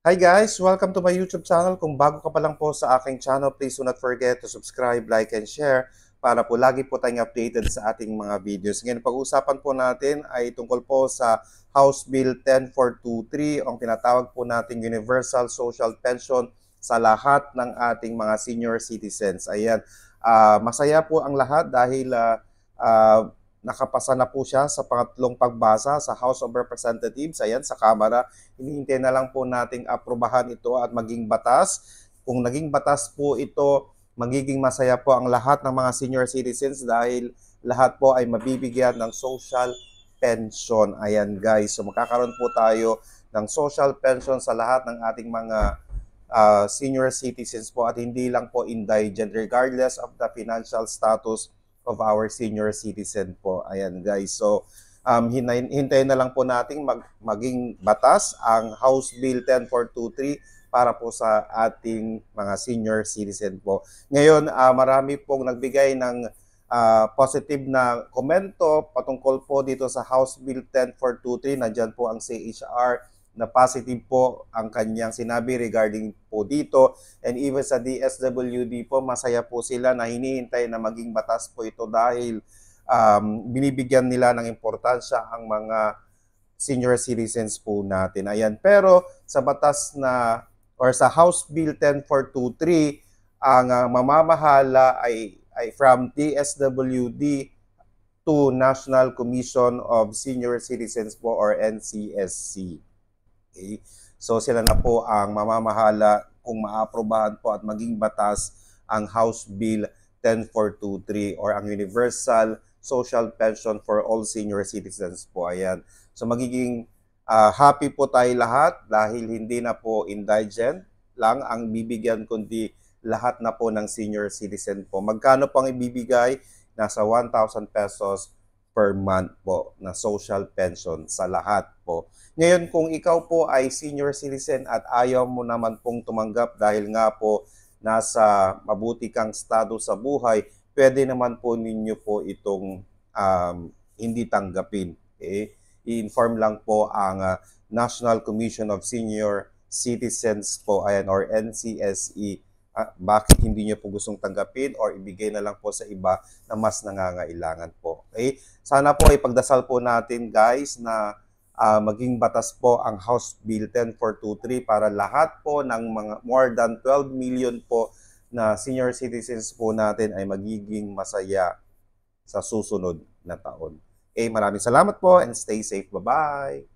Hi guys! Welcome to my YouTube channel. Kung bago ka pa lang po sa aking channel, please do not forget to subscribe, like, and share para po lagi po tayong updated sa ating mga videos. Ngayon, pag-uusapan po natin ay tungkol po sa House Bill 10423, ang tinatawag po nating Universal Social Pension sa lahat ng ating mga senior citizens. Ayan, masaya po ang lahat dahil nakapasa na po siya sa pangatlong pagbasa sa House of Representatives, ayan, sa Kamara. Hinihintay na lang po nating aprobahan ito at maging batas. Kung naging batas po ito, magiging masaya po ang lahat ng mga senior citizens dahil lahat po ay mabibigyan ng social pension. Ayan guys, so magkakaroon po tayo ng social pension sa lahat ng ating mga senior citizens po at hindi lang po indigent regardless of the financial status of our senior citizen po. Ayan guys. So hintayin na lang po nating maging batas ang House Bill 10423 para po sa ating mga senior citizen po. Ngayon, marami pong nagbigay ng positive na komento patungkol po dito sa House Bill 10423. Nandyan po ang CHR na positive po ang kanyang sinabi regarding po dito. And even sa DSWD po, masaya po sila na hinihintay na maging batas po ito dahil binibigyan nila ng importansya ang mga senior citizens po natin. Ayan. Pero sa batas na or sa House Bill 10423, ang mamamahala ay from DSWD to National Commission of Senior Citizens po or NCSC. Okay? So sila na po ang mamamahala kung maaprobahan po at maging batas ang House Bill 10423 or ang Universal Social Pension for all senior citizens po. Ayan. So magiging happy po tayo lahat dahil hindi na po indigent lang ang bibigyan kundi lahat na po ng senior citizen po. Magkano pang ibibigay? Nasa 1,000 pesos per month po na social pension sa lahat po. Ngayon, kung ikaw po ay senior citizen at ayaw mo naman pong tumanggap dahil nga po nasa mabuti kang estado sa buhay, pwede naman po ninyo po itong hindi tanggapin. Okay? I-inform lang po ang National Commission of Senior Citizens po, ayan, or NCSE, bakit hindi nyo po gustong tanggapin or ibigay na lang po sa iba na mas nangangailangan po. Okay? Sana po ipagdasal po natin guys na maging batas po ang House Bill 10423 para lahat po ng mga more than 12 million po na senior citizens po natin ay magiging masaya sa susunod na taon. Okay, maraming salamat po and stay safe. Bye-bye!